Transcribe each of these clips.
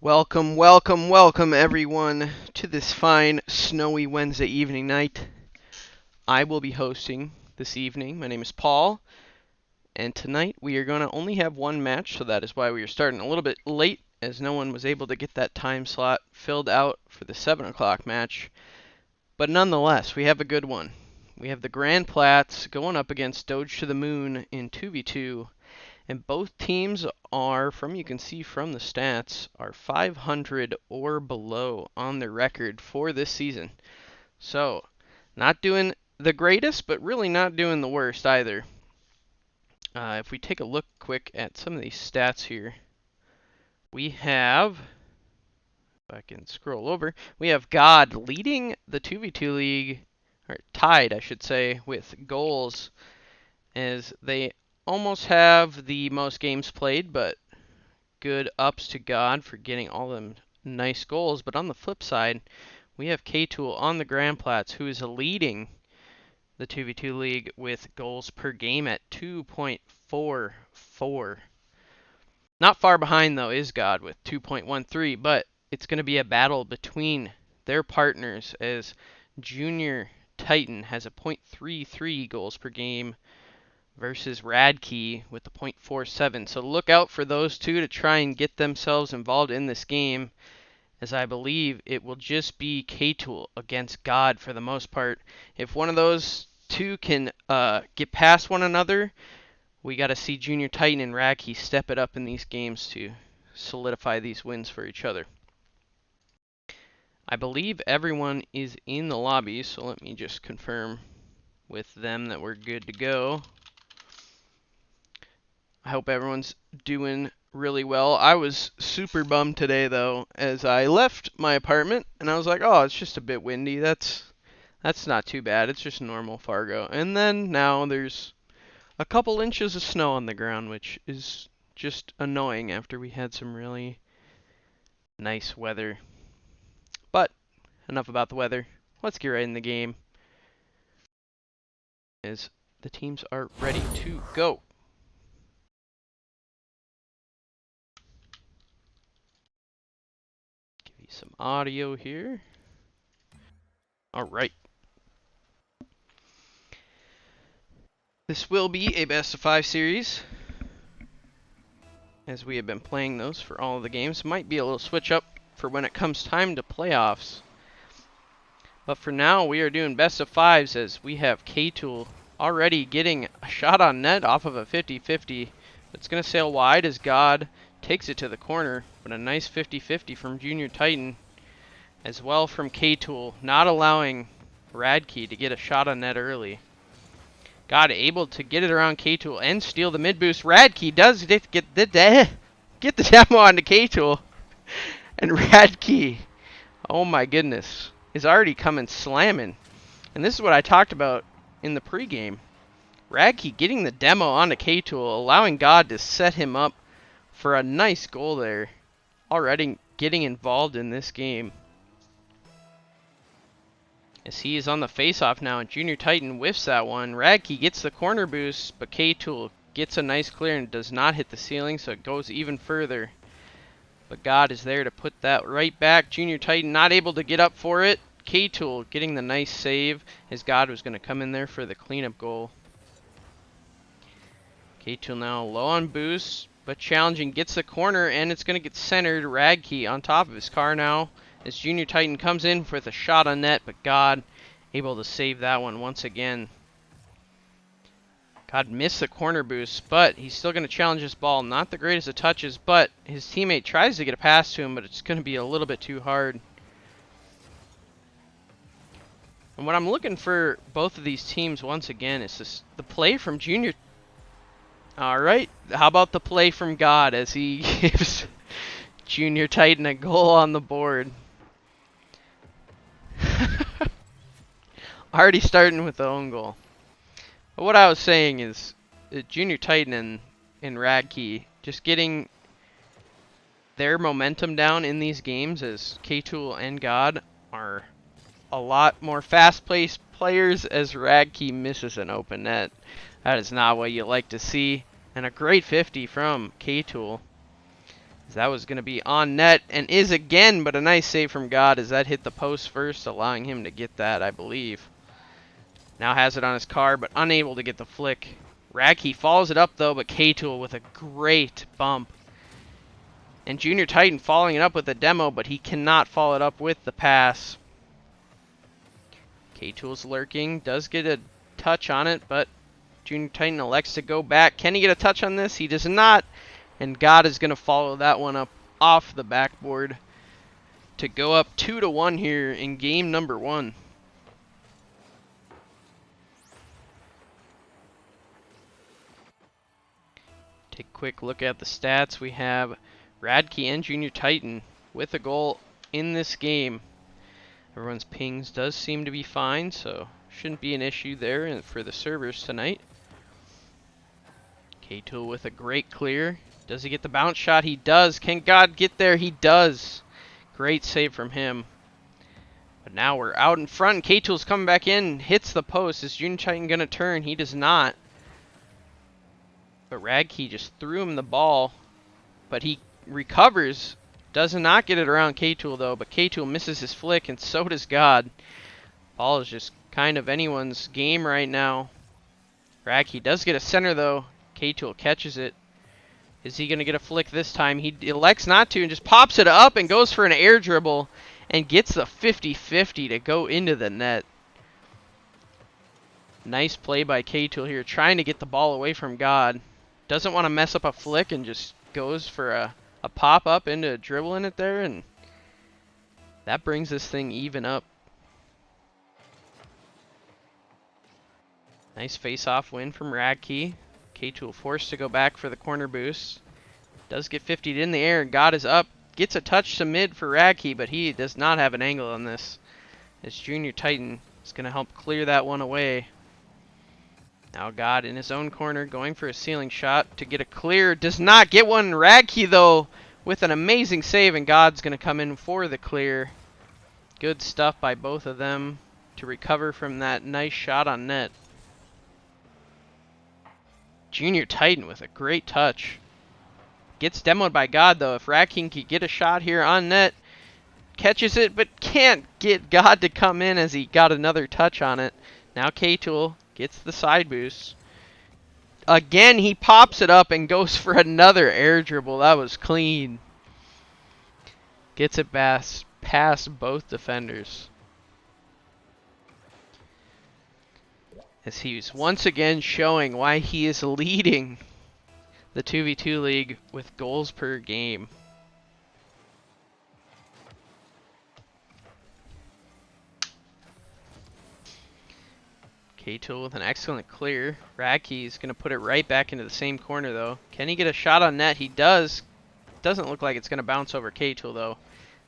Welcome, welcome, welcome everyone to this fine snowy Wednesday evening night. I will be hosting this evening. My name is Paul, and tonight we are going to only have one match, so that is why we are starting a little bit late, as no one was able to get that time slot filled out for the 7 o'clock match. But nonetheless, we have a good one. We have the Grand Plats going up against Doge to the Moon in 2v2. And both teams are, from you can see from the stats, are 500 or below on their record for this season. So, not doing the greatest, but really not doing the worst either. If we take a look quick at some of these stats here, we have, if I can scroll over, we have God leading the 2v2 league, or tied, I should say, with goals, as they almost have the most games played, but good ups to God for getting all them nice goals. But on the flip side, we have K-Tool on the Grand Plats, who is leading the 2v2 league with goals per game at 2.44. Not far behind, though, is God with 2.13, but it's going to be a battle between their partners, as Junior Titan has a .33 goals per game versus Radkey with the .47. So look out for those two to try and get themselves involved in this game, as I believe it will just be K-Tool against God for the most part. If one of those two can get past one another, we got to see Junior Titan and Radkey step it up in these games to solidify these wins for each other. I believe everyone is in the lobby, so let me just confirm with them that we're good to go. I hope everyone's doing really well. I was super bummed today, though, as I left my apartment, and I was like, oh, it's just a bit windy. That's not too bad. It's just normal Fargo. And then now there's a couple inches of snow on the ground, which is just annoying after we had some really nice weather. But enough about the weather. Let's get right in the game, as the teams are ready to go. Some audio here. All right. This will be a best of 5 series, as we have been playing those for all of the games. Might be a little switch up for when it comes time to playoffs. But for now, we are doing best of 5s, as we have K-Tool already getting a shot on net off of a 50-50. It's going to sail wide as God takes it to the corner, but a nice 50-50 from Junior Titan, as well from K-Tool, not allowing Radkey to get a shot on net early. God able to get it around K-Tool and steal the mid boost. Radkey does get the demo onto K-Tool. And Radkey, oh my goodness, is already coming slamming. And this is what I talked about in the pregame. Radkey getting the demo onto K-Tool, allowing God to set him up for a nice goal there. Already getting involved in this game, as he is on the face-off now, and Junior Titan whiffs that one. Radkey gets the corner boost, but K-Tool gets a nice clear and does not hit the ceiling, so it goes even further. But God is there to put that right back. Junior Titan not able to get up for it. K-Tool getting the nice save, as God was going to come in there for the cleanup goal. K-Tool now low on boost, but challenging, gets the corner, and it's going to get centered. Radkey on top of his car now, as Junior Titan comes in with a shot on net, but God able to save that one once again. God missed the corner boost, but he's still going to challenge this ball. Not the greatest of touches, but his teammate tries to get a pass to him, but it's going to be a little bit too hard. And what I'm looking for both of these teams once again is the play from Junior. All right, how about the play from God, as he gives Junior Titan a goal on the board. Already starting with the own goal. But what I was saying is Junior Titan and Radkey just getting their momentum down in these games, as K-Tool and God are a lot more fast-paced players, as Radkey misses an open net. That is not what you like to see. And a great 50 from K-Tool. That was going to be on net and is again, but a nice save from God as that hit the post first, allowing him to get that, I believe. Now has it on his car, but unable to get the flick. Radke follows it up, though, but K-Tool with a great bump. And Junior Titan following it up with a demo, but he cannot follow it up with the pass. K-Tool's lurking, does get a touch on it, but Junior Titan elects to go back. Can he get a touch on this? He does not. And God is going to follow that one up off the backboard to go up 2-1 here in game number 1. Take a quick look at the stats. We have Radke and Junior Titan with a goal in this game. Everyone's pings does seem to be fine, so shouldn't be an issue there for the servers tonight. K-Tool with a great clear. Does he get the bounce shot? He does. Can God get there? He does. Great save from him. But now we're out in front. K-Tool's coming back in. Hits the post. Is Junior Titan going to turn? He does not. But Radke just threw him the ball. But he recovers. Does not get it around K-Tool, though. But K-Tool misses his flick, and so does God. Ball is just kind of anyone's game right now. Radke does get a center, though. K-Tool catches it. Is he going to get a flick this time? He elects not to and just pops it up and goes for an air dribble and gets the 50-50 to go into the net. Nice play by K-Tool here, trying to get the ball away from God. Doesn't want to mess up a flick and just goes for a pop-up into a dribble in it there, and that brings this thing even up. Nice face-off win from Radke. K-Tool forced to go back for the corner boost. Does get 50'd in the air, and God is up. Gets a touch to mid for Radke, but he does not have an angle on this. As Junior Titan is going to help clear that one away. Now God in his own corner going for a ceiling shot to get a clear. Does not get one. Radke, though, with an amazing save, and God's going to come in for the clear. Good stuff by both of them to recover from that nice shot on net. Junior Titan with a great touch. Gets demoed by God, though. If Radke could get a shot here on net, catches it, but can't get God to come in as he got another touch on it. Now K-Tool gets the side boost. Again, he pops it up and goes for another air dribble. That was clean. Gets it past both defenders. As he's once again showing why he is leading the 2v2 league with goals per game. K-Tool with an excellent clear. Radke is going to put it right back into the same corner, though. Can he get a shot on net? He does. Doesn't look like it's going to bounce over K-Tool, though.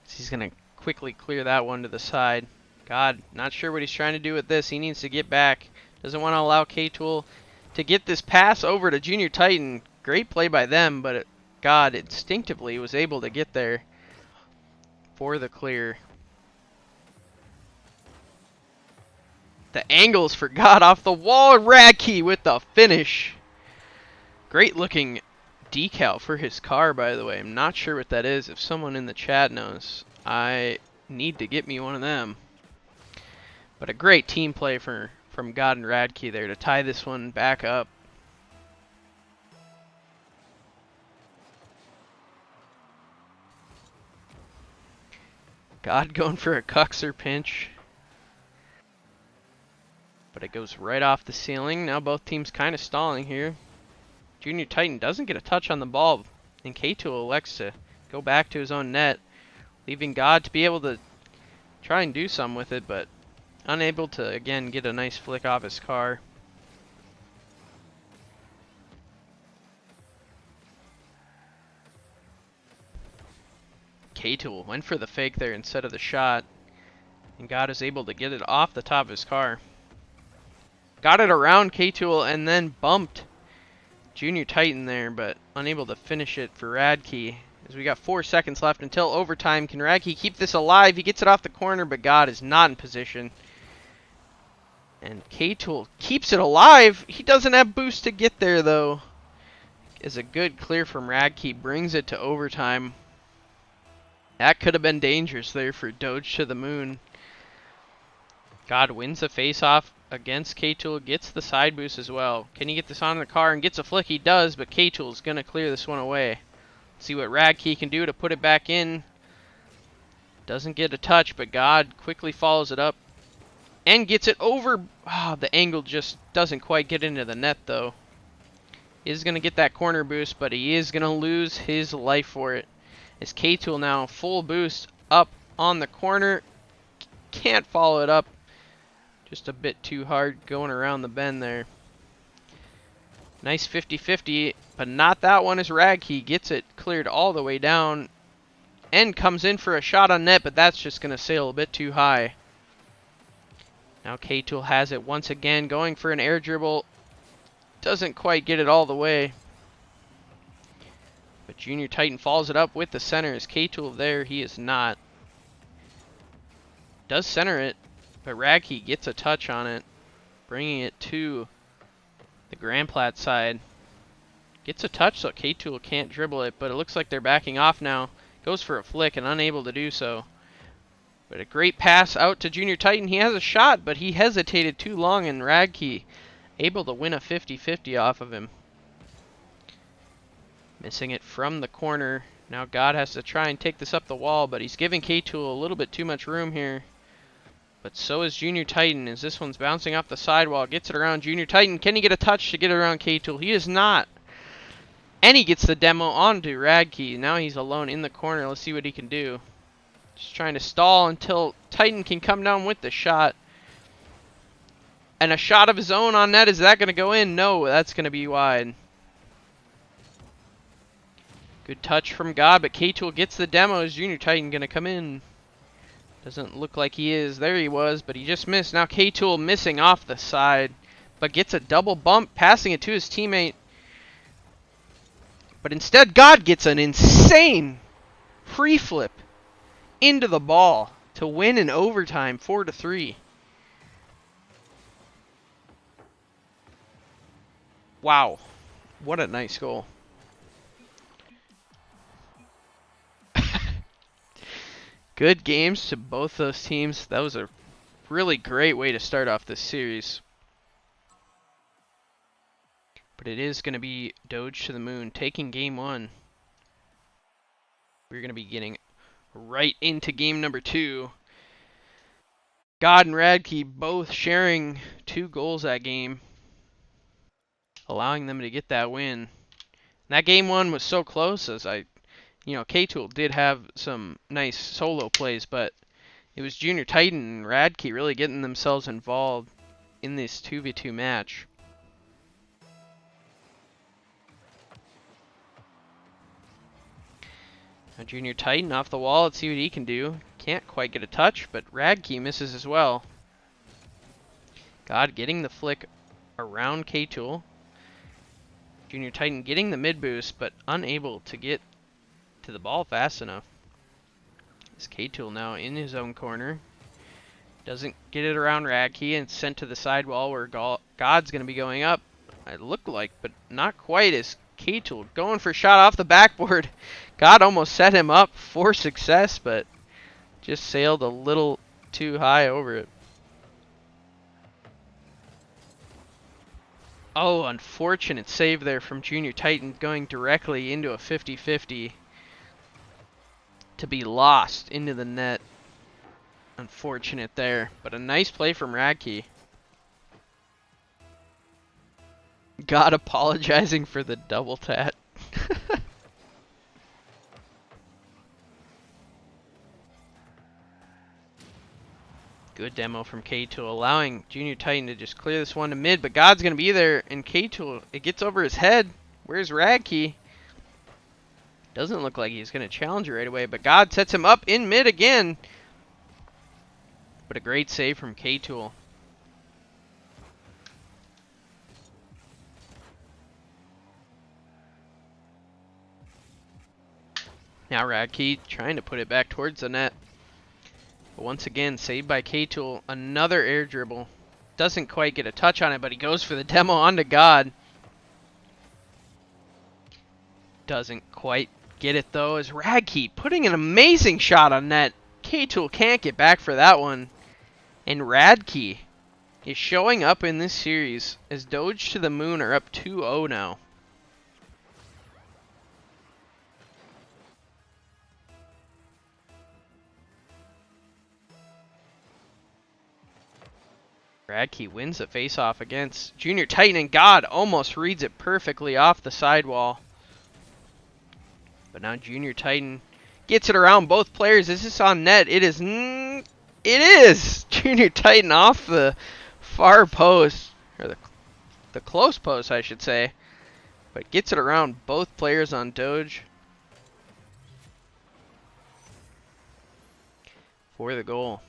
He's going to quickly clear that one to the side. God, not sure what he's trying to do with this. He needs to get back. Doesn't want to allow K-Tool to get this pass over to Junior Titan. Great play by them, but God instinctively was able to get there for the clear. The angles for God off the wall. Radke with the finish. Great looking decal for his car, by the way. I'm not sure what that is. If someone in the chat knows, I need to get me one of them. But a great team play from God and Radke there to tie this one back up. God going for a Cuxer pinch. But it goes right off the ceiling. Now both teams kind of stalling here. Junior Titan doesn't get a touch on the ball, and K-Tool elects to go back to his own net, leaving God to be able to try and do something with it, but unable to, again, get a nice flick off his car. K-Tool went for the fake there instead of the shot, and God is able to get it off the top of his car. Got it around K-Tool and then bumped Junior Titan there, but unable to finish it for Radke. As we got 4 seconds left until overtime. Can Radke keep this alive? He gets it off the corner, but God is not in position. And K-Tool keeps it alive. He doesn't have boost to get there, though. is a good clear from Radke. Brings it to overtime. That could have been dangerous there for Doge to the moon. God wins the face-off against K-Tool. Gets the side boost as well. Can he get this on the car and gets a flick? He does, but K-Tool's going to clear this one away. See what Radke can do to put it back in. Doesn't get a touch, but God quickly follows it up and gets it over. The angle just doesn't quite get into the net, though. Is going to get that corner boost, but he is going to lose his life for it. As K-Tool now full boost up on the corner. Can't follow it up. Just a bit too hard going around the bend there. Nice 50-50, but not that one as Radke gets it cleared all the way down and comes in for a shot on net, but that's just going to sail a bit too high. Now K-Tool has it once again, going for an air dribble. Doesn't quite get it all the way. But Junior Titan follows it up with the center. Is K-Tool there? He is not. Does center it, but Radke gets a touch on it, bringing it to the Grand Plat side. Gets a touch, so K-Tool can't dribble it, but it looks like they're backing off now. Goes for a flick and unable to do so. But a great pass out to Junior Titan. He has a shot, but he hesitated too long, and Radke able to win a 50-50 off of him. Missing it from the corner. Now God has to try and take this up the wall, but he's giving K-Tool a little bit too much room here. But so is Junior Titan, as this one's bouncing off the sidewall. Gets it around Junior Titan. Can he get a touch to get it around K-Tool? He is not. And he gets the demo onto Radke. Now he's alone in the corner. Let's see what he can do. Just trying to stall until Titan can come down with the shot. And a shot of his own on net. Is that going to go in? No, that's going to be wide. Good touch from God, but K-Tool gets the demo. Is Junior Titan going to come in? Doesn't look like he is. There he was, but he just missed. Now K-Tool missing off the side, but gets a double bump, passing it to his teammate. But instead, God gets an insane free flip into the ball to win in overtime, 4-3. Wow, what a nice goal. Good games to both those teams. That was a really great way to start off this series. But it is going to be Doge to the moon taking game one. We're going to be getting right into game number 2. God and Radke both sharing 2 goals that game, allowing them to get that win. And that game 1 was so close, as K-Tool did have some nice solo plays, but it was Junior Titan and Radke really getting themselves involved in this 2v2 match. Now Junior Titan off the wall. Let's see what he can do. Can't quite get a touch, but Radke misses as well. God getting the flick around K-Tool. Junior Titan getting the mid boost, but unable to get to the ball fast enough. This K-Tool now in his own corner. Doesn't get it around Radke and sent to the sidewall where God's going to be going up. It looked like, but not quite, as K-Tool going for a shot off the backboard. God almost set him up for success, but just sailed a little too high over it. Oh, unfortunate save there from Junior Titan, going directly into a 50-50 to be lost into the net. Unfortunate there, but a nice play from Radke. God apologizing for the double tat. Good demo from K-Tool, allowing Junior Titan to just clear this one to mid, but God's going to be there, and K-Tool, it gets over his head. Where's Radke? Doesn't look like he's going to challenge it right away, but God sets him up in mid again. But a great save from K-Tool. Now Radke trying to put it back towards the net. But once again, saved by K-Tool. Another air dribble. Doesn't quite get a touch on it, but he goes for the demo onto God. Doesn't quite get it though, as Radkey putting an amazing shot on net. K-Tool can't get back for that one. And Radkey is showing up in this series as Doge to the Moon are up 2-0 now. Radkey wins the face-off against Junior Titan, and God almost reads it perfectly off the sidewall. But now Junior Titan gets it around both players. Is this on net? It is. It is! Junior Titan off the far post, or the close post, I should say. But gets it around both players on Doge for the goal.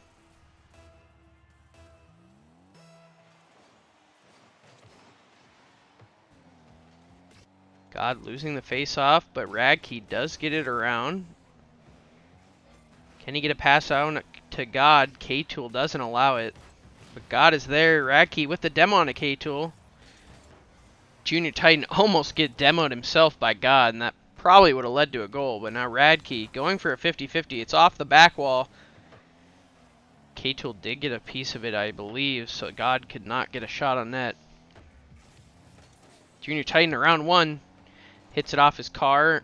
God losing the face-off, but Radkey does get it around. Can he get a pass out to God? K-Tool doesn't allow it. But God is there. Radkey with the demo on a K-Tool. Junior Titan almost get demoed himself by God, and that probably would have led to a goal. But now Radkey going for a 50-50. It's off the back wall. K-Tool did get a piece of it, I believe, so God could not get a shot on net. Junior Titan around one. Hits it off his car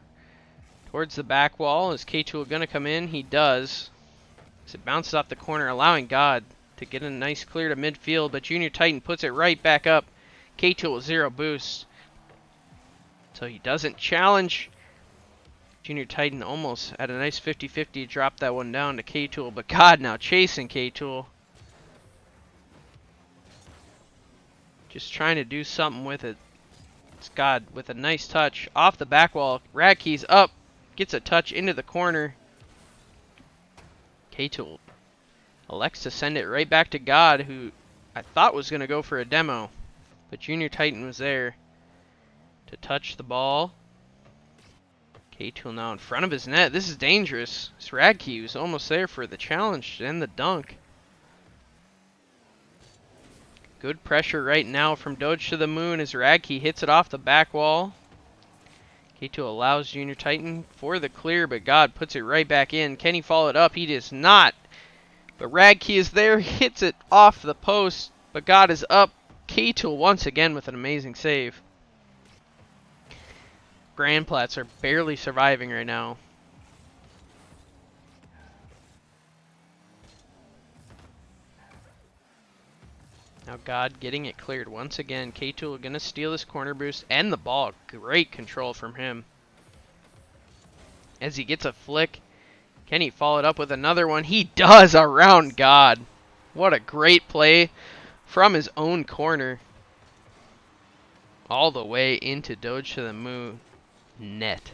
towards the back wall. Is K-Tool going to come in? He does. As it bounces off the corner, allowing God to get a nice clear to midfield, but Junior Titan puts it right back up. K-Tool with 0 boost. So he doesn't challenge. Junior Titan almost at a nice 50-50. Dropped that one down to K-Tool, but God now chasing K-Tool. Just trying to do something with it. God with a nice touch off the back wall. Radkey's up, gets a touch into the corner. K-Tool elects to send it right back to God, who I thought was going to go for a demo, but Junior Titan was there to touch the ball. K-Tool now in front of his net. This is dangerous. It's Radkey was almost there for the challenge and the dunk. Good pressure right now from Doge to the Moon as Radkey hits it off the back wall. K-Tool allows Junior Titan for the clear, but God puts it right back in. Can he follow it up? He does not. But Radkey is there, hits it off the post, but God is up. K-Tool once again with an amazing save. Grand Plats are barely surviving right now. Now God getting it cleared once again. K-Tool going to steal this corner boost and the ball. Great control from him. As he gets a flick, can he follow it up with another one? He does, around God. What a great play from his own corner. All the way into Doge to the Moon net.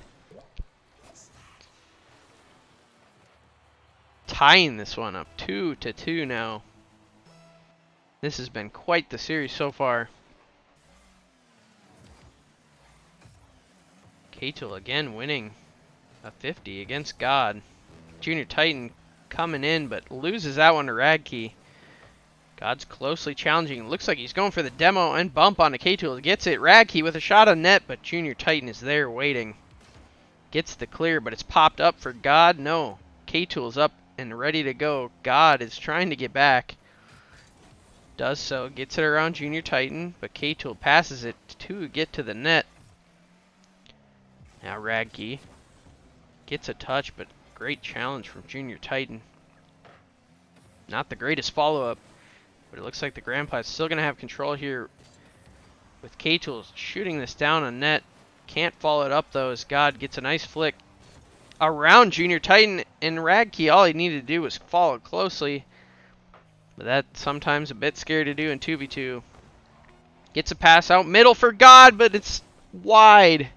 Tying this one up 2-2 now. This has been quite the series so far. K-Tool again winning a 50 against God. Junior Titan coming in, but loses that one to Radkey. God's closely challenging. Looks like he's going for the demo and bump on the K-Tool. Gets it. Radkey with a shot on net, but Junior Titan is there waiting. Gets the clear, but it's popped up for God. No. K-Tool's up and ready to go. God is trying to get back. Does so. Gets it around Junior Titan, but K-Tool passes it to get to the net. Now Radkey gets a touch, but great challenge from Junior Titan. Not the greatest follow-up, but it looks like the Grand Plat's still going to have control here with K-Tool shooting this down on net. Can't follow it up, though, as God gets a nice flick around Junior Titan, and Radkey, all he needed to do was follow closely. But that's sometimes a bit scary to do in 2v2. Gets a pass out middle for God, but it's wide.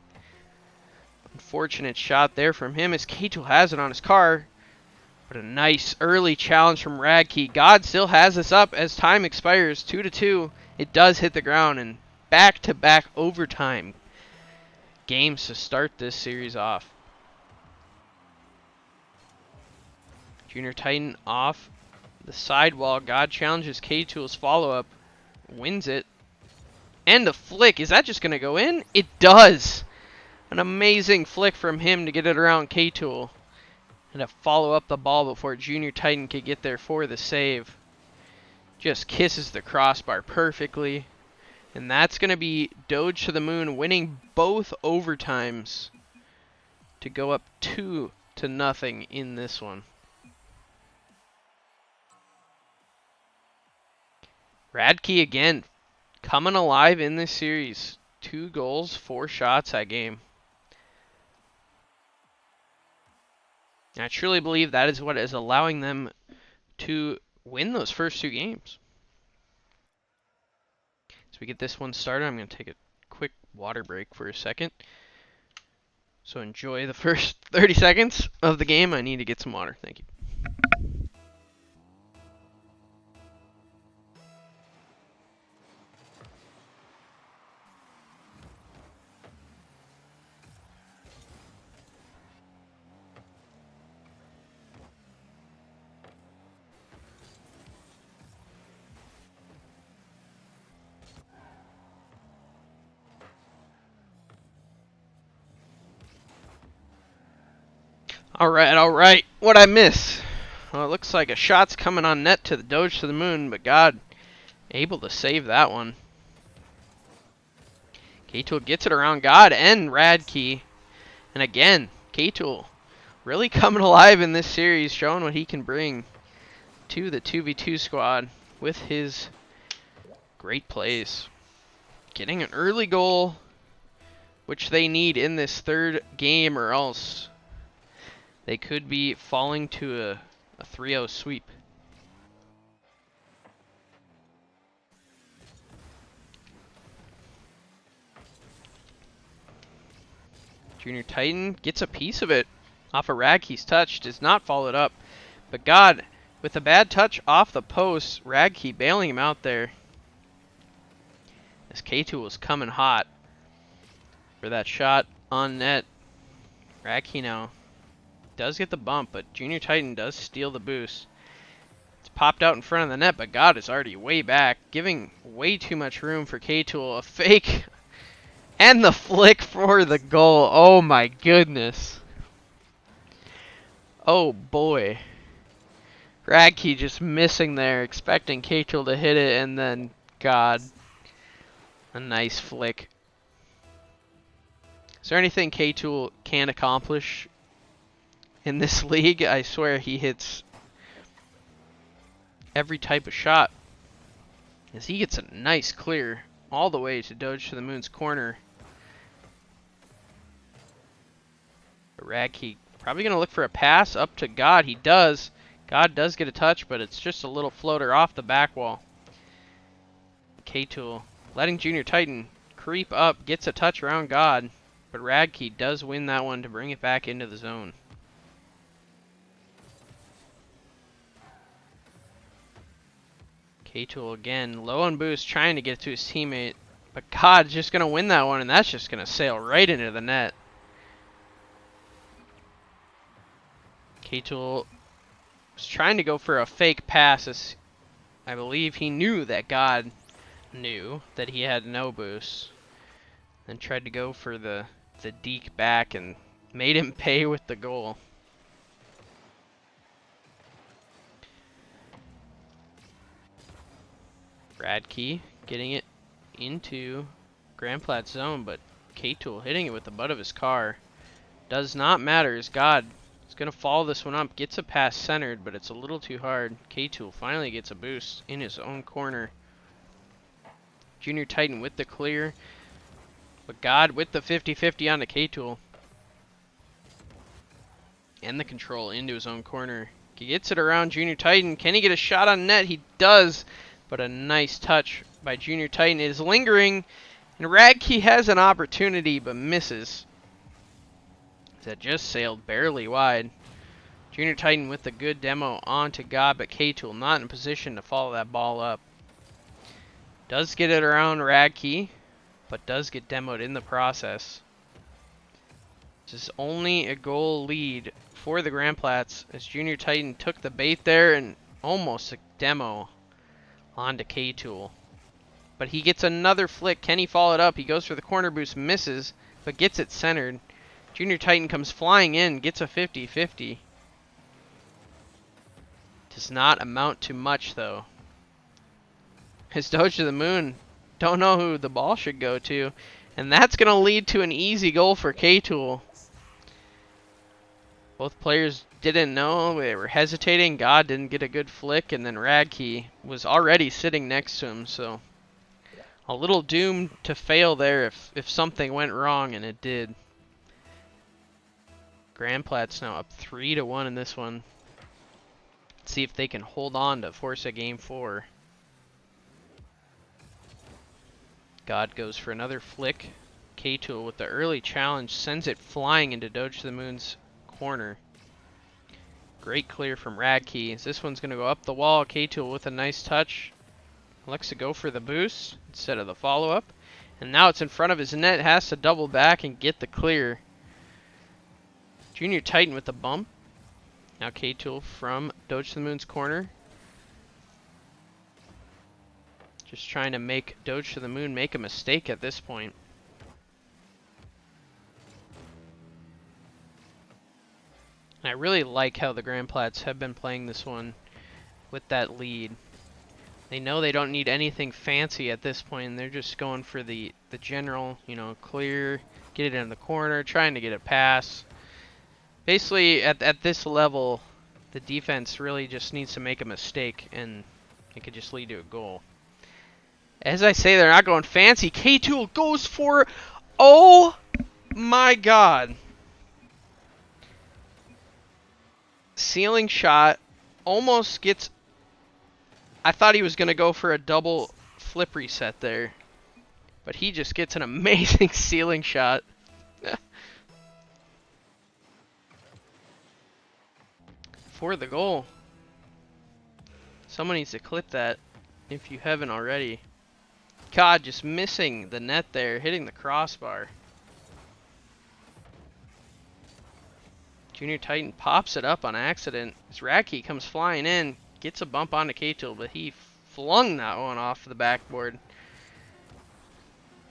Unfortunate shot there from him as K-Tool has it on his car. But a nice early challenge from Radkey. God still has this up as time expires. 2-2. It does hit the ground, and back-to-back overtime games to start this series off. Junior Titan off the sidewall. God challenges K-Tool's follow-up. Wins it. And the flick. Is that just going to go in? It does. An amazing flick from him to get it around K-Tool. And to follow up the ball before Junior Titan could get there for the save. Just kisses the crossbar perfectly. And that's going to be Doge to the moon, winning both overtimes to go up 2-0 in this one. Radke again, coming alive in this series. 2 goals, 4 shots that game. And I truly believe that is what is allowing them to win those first 2 games. As we get this one started, I'm going to take a quick water break for a second. So enjoy the first 30 seconds of the game. I need to get some water. Thank you. Alright. What'd I miss? Well, it looks like a shot's coming on net to the Doge to the moon, but God, able to save that one. K-Tool gets it around God and Radke. And again, K-Tool really coming alive in this series, showing what he can bring to the 2v2 squad with his great plays. Getting an early goal, which they need in this third game, or else they could be falling to a 3-0 sweep. Junior Titan gets a piece of it off a Radke's touch, does not follow it up. But God, with a bad touch off the post, Radke bailing him out there. As K-Tool was coming hot for that shot on net. Radke now does get the bump, but Junior Titan does steal the boost. It's popped out in front of the net, but God is already way back, giving way too much room for K-Tool. A fake and the flick for the goal. Oh my goodness. Oh boy. Radke just missing there, expecting K-Tool to hit it, and then God, a nice flick. Is there anything K-Tool can accomplish in this league? I swear he hits every type of shot. As he gets a nice clear all the way to Doge to the moon's corner. Radke probably going to look for a pass up to God. He does. God does get a touch, but it's just a little floater off the back wall. K-Tool letting Junior Titan creep up, gets a touch around God, but Radke does win that one to bring it back into the zone. K-Tool again, low on boost, trying to get it to his teammate, but God's just going to win that one, and that's just going to sail right into the net. K-Tool was trying to go for a fake pass, as I believe he knew that God knew that he had no boost. Then tried to go for the deke back and made him pay with the goal. Radke getting it into Grand Platte's zone, but K-Tool hitting it with the butt of his car. Does not matter as God is going to follow this one up. Gets a pass centered, but it's a little too hard. K-Tool finally gets a boost in his own corner. Junior Titan with the clear, but God with the 50-50 onto K-Tool. And the control into his own corner. He gets it around Junior Titan. Can he get a shot on net? He does, but a nice touch by Junior Titan. It is lingering, and Radke has an opportunity, but misses. That just sailed barely wide. Junior Titan with the good demo onto God, but K-Tool not in position to follow that ball up. Does get it around Radke, but does get demoed in the process. This is only a goal lead for the Grand Platts as Junior Titan took the bait there and almost a demo onto K-Tool. But he gets another flick. Can he follow it up? He goes for the corner boost, misses. but gets it centered. Junior Titan comes flying in, gets a 50-50. Does not amount to much, though. His Doge to the moon. Don't know who the ball should go to. And that's going to lead to an easy goal for K-Tool. Both players didn't know. They were hesitating. God didn't get a good flick. And then Radkey was already sitting next to him. So a little doomed to fail there if something went wrong, and it did. Grand Platte's now up 3-1 in this one. Let's see if they can hold on to force a game 4. God goes for another flick. K-Tool with the early challenge sends it flying into Doge to the Moon's corner. Great clear from Radkey. This one's going to go up the wall. K-Tool with a nice touch. Elects to go for the boost instead of the follow-up. And now it's in front of his net. Has to double back and get the clear. Junior Titan with the bump. Now K-Tool from Doge to the Moon's corner. Just trying to make Doge to the Moon make a mistake at this point. And I really like how the Grand Platts have been playing this one with that lead. They know they don't need anything fancy at this point, and they're just going for the general, you know, clear, get it in the corner, trying to get a pass. Basically, at this level, the defense really just needs to make a mistake, and it could just lead to a goal. As I say, they're not going fancy. K-Tool goes for... Oh my god. Ceiling shot. Almost gets... I thought he was going to go for a double flip reset there. But he just gets an amazing ceiling shot. For the goal. Someone needs to clip that if you haven't already. God, just missing the net there, hitting the crossbar. Junior Titan pops it up on accident. As Radkey comes flying in, gets a bump onto K-Tool, but he flung that one off the backboard.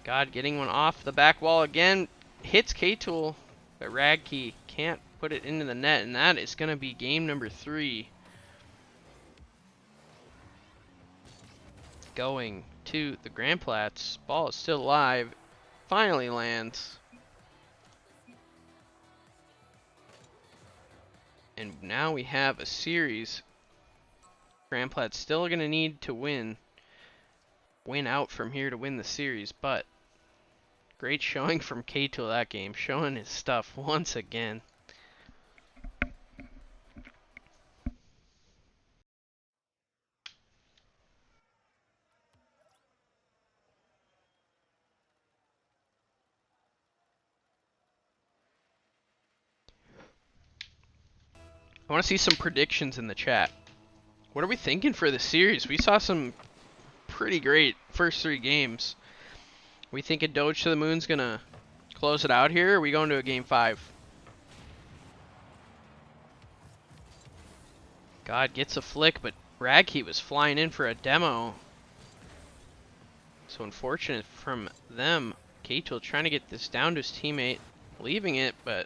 God getting one off the back wall again. Hits K-Tool, but Radkey can't put it into the net, and that is going to be game number 3. Going to the Grand Platts. Ball is still alive. Finally lands. And now we have a series. Grand Platts still going to need to win out from here to win the series, but great showing from K-Tool that game, showing his stuff once again. I want to see some predictions in the chat. What are we thinking for the series? We saw some pretty great first 3 games. We thinking Doge to the Moon's going to close it out here, or are we going to a game 5? God gets a flick, but Radkey was flying in for a demo. So unfortunate from them. K-Tool trying to get this down to his teammate, leaving it, but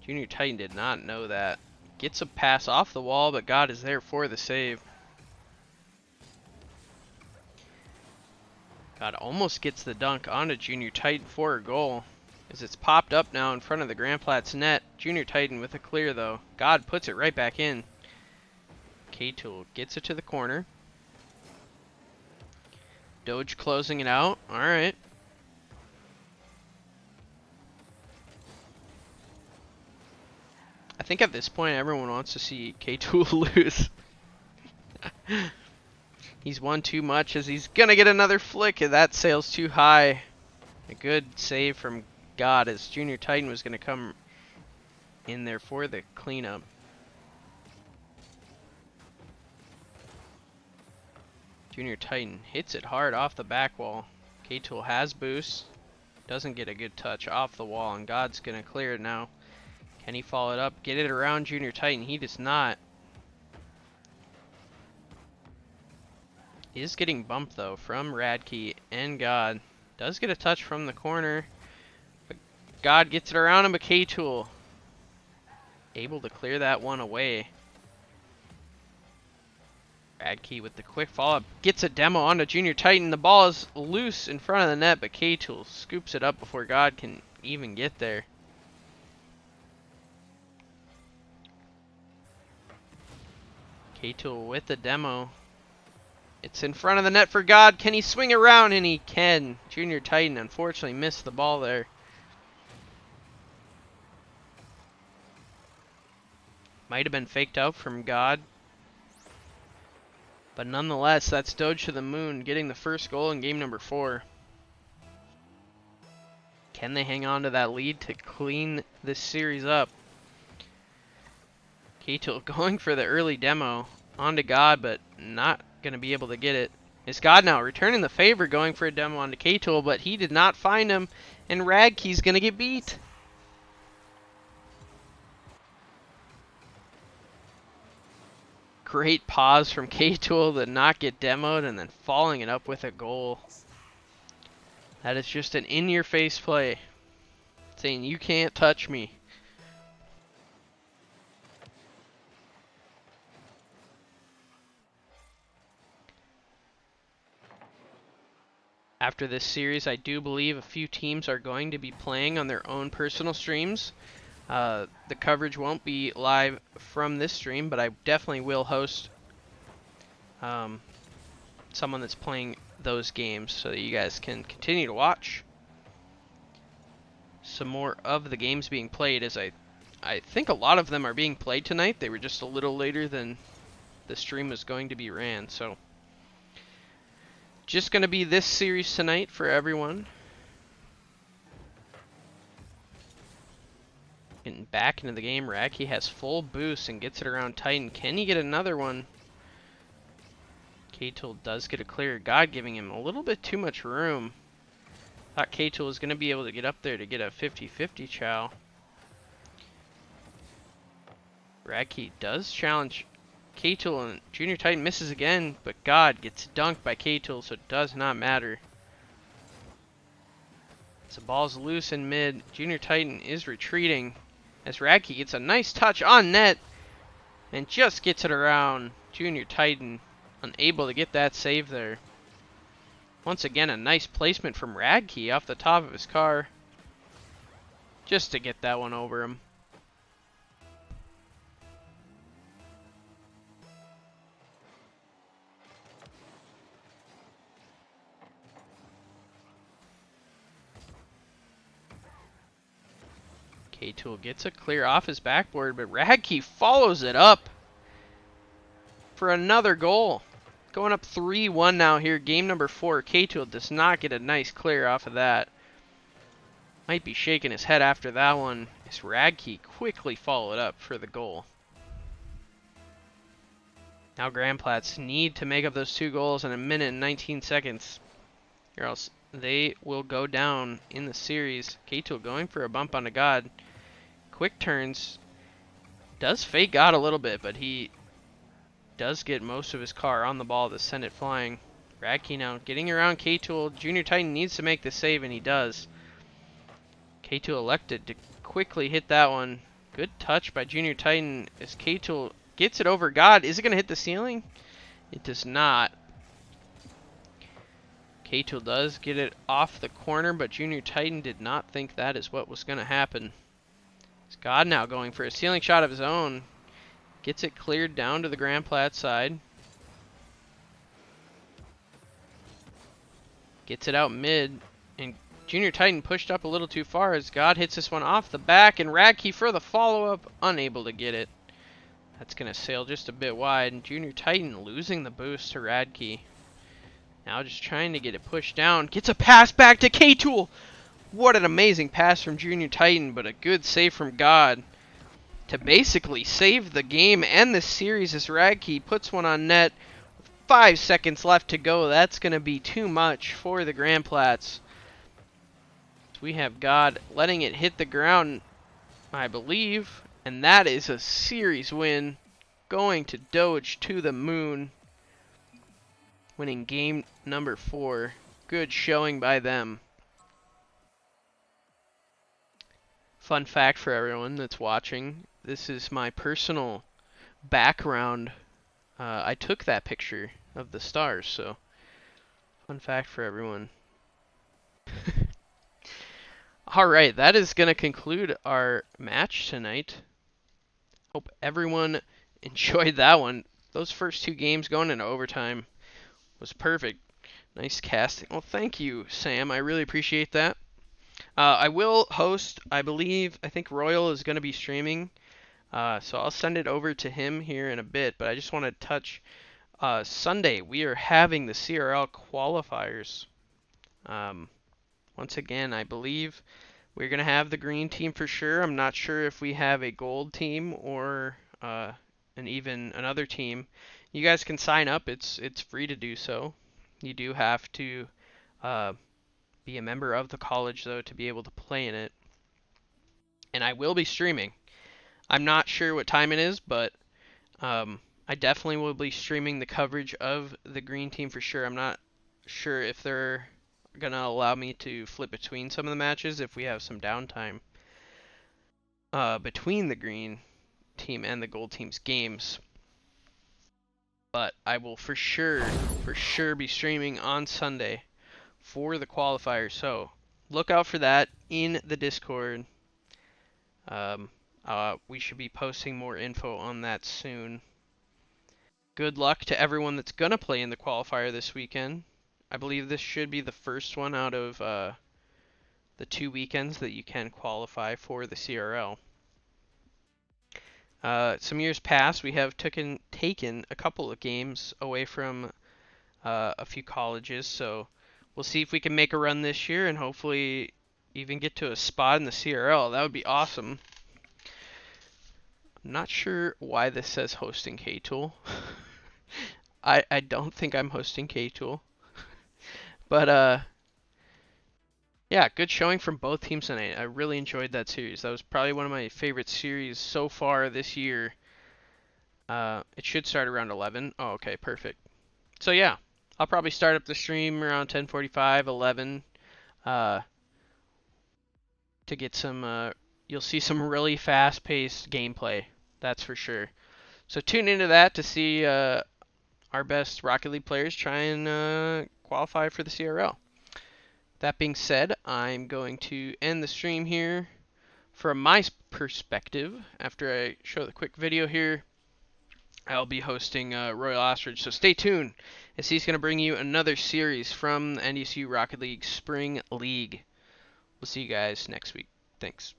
Junior Titan did not know that. Gets a pass off the wall, but God is there for the save. God almost gets the dunk onto Junior Titan for a goal. As it's popped up now in front of the Grand Platts net. Junior Titan with a clear though. God puts it right back in. K-Tool gets it to the corner. Doge closing it out. Alright. I think at this point everyone wants to see K-Tool lose. He's won too much as he's gonna get another flick, and that sails too high. A good save from God as Junior Titan was gonna come in there for the cleanup. Junior Titan hits it hard off the back wall. K-Tool has boost. Doesn't get a good touch off the wall, and God's gonna clear it now. Can he follow it up? Get it around Junior Titan. He does not. He is getting bumped though from Radkey, and God does get a touch from the corner. God gets it around him, but K-Tool able to clear that one away. Radke with the quick follow-up. Gets a demo onto Junior Titan. The ball is loose in front of the net, but K-Tool scoops it up before God can even get there. K-Tool with the demo. It's in front of the net for God. Can he swing around? And he can. Junior Titan unfortunately missed the ball there. Might have been faked out from God. But nonetheless, that's Doge to the moon, getting the first goal in game number 4. Can they hang on to that lead to clean this series up? K-Tool going for the early demo onto God, but not going to be able to get it. It's God now returning the favor, going for a demo onto K-Tool, but he did not find him, and Radke's going to get beat. Great pause from K-Tool to not get demoed and then following it up with a goal. That is just an in-your-face play, saying you can't touch me. After this series, I do believe a few teams are going to be playing on their own personal streams. The coverage won't be live from this stream, but I definitely will host someone that's playing those games so that you guys can continue to watch some more of the games being played, as I think a lot of them are being played tonight. They were just a little later than the stream was going to be ran, so just going to be this series tonight for everyone. Getting back into the game, Radke has full boost and gets it around Titan. Can he get another one? K-Tool does get a clear. God giving him a little bit too much room. Thought K-Tool was going to be able to get up there to get a 50-50 chow. Radke does challenge K-Tool, and Junior Titan misses again, but God gets dunked by K-Tool, so it does not matter. So the ball's loose in mid. Junior Titan is retreating as Radke gets a nice touch on net and just gets it around. Junior Titan unable to get that save there. Once again, a nice placement from Radke off the top of his car just to get that one over him. K-Tool gets a clear off his backboard, but Radke follows it up for another goal. Going up 3-1 now here, game number 4. K-Tool does not get a nice clear off of that. Might be shaking his head after that one, as Radke quickly followed up for the goal. Now Grand Plats need to make up those 2 goals in 1 minute and 19 seconds, or else they will go down in the series. K-Tool going for a bump onto God. Quick turns. Does fake God a little bit, but he does get most of his car on the ball to send it flying. Radke now getting around K-Tool. Junior Titan needs to make the save, and he does. K-Tool elected to quickly hit that one. Good touch by Junior Titan as K-Tool gets it over God. Is it going to hit the ceiling? It does not. K-Tool does get it off the corner, but Junior Titan did not think that is what was going to happen. It's God now going for a ceiling shot of his own. Gets it cleared down to the Grand Plat side. Gets it out mid, and Junior Titan pushed up a little too far as God hits this one off the back, and Radke for the follow-up, unable to get it. That's going to sail just a bit wide, and Junior Titan losing the boost to Radke. Now just trying to get it pushed down. Gets a pass back to K-Tool. What an amazing pass from Junior Titan, but a good save from God to basically save the game and the series as Radke puts one on net. 5 seconds left to go. That's going to be too much for the Grand Plats. We have God letting it hit the ground, I believe, and that is a series win, going to Doge to the moon, winning game number 4. Good showing by them. Fun fact for everyone that's watching, this is my personal background. I took that picture of the stars, so fun fact for everyone. Alright, that is going to conclude our match tonight. Hope everyone enjoyed that one. Those first two games going into overtime was perfect. Nice casting. Well, thank you, Sam. I really appreciate that. I will host, I think Royal is going to be streaming. So I'll send it over to him here in a bit. But I just want to touch Sunday. We are having the CRL qualifiers. Once again, I believe we're going to have the green team for sure. I'm not sure if we have a gold team or even another team. You guys can sign up. It's free to do so. You do have to be a member of the college, though, to be able to play in it. And I will be streaming. I'm not sure what time it is, but I definitely will be streaming the coverage of the green team for sure. I'm not sure if they're going to allow me to flip between some of the matches if we have some downtime between the green team and the gold team's games. But I will for sure be streaming on Sunday for the qualifier. So look out for that in the Discord. We should be posting more info on that soon. Good luck to everyone that's going to play in the qualifier this weekend. I believe this should be the first one out of the 2 weekends that you can qualify for the CRL. Some years past, we have taken a couple of games away from a few colleges, so we'll see if we can make a run this year and hopefully even get to a spot in the CRL. That would be awesome. I'm not sure why this says hosting K-Tool. I don't think I'm hosting K-Tool. But yeah, good showing from both teams tonight. I really enjoyed that series. That was probably one of my favorite series so far this year. It should start around 11. Oh, okay, perfect. So yeah, I'll probably start up the stream around 10:45, 11, to get some. You'll see some really fast-paced gameplay. That's for sure. So tune into that to see our best Rocket League players try and qualify for the CRL. That being said, I'm going to end the stream here. From my perspective, after I show the quick video here, I'll be hosting Royal Ostrich, so stay tuned, as he's going to bring you another series from the NDSU Rocket League Spring League. We'll see you guys next week. Thanks.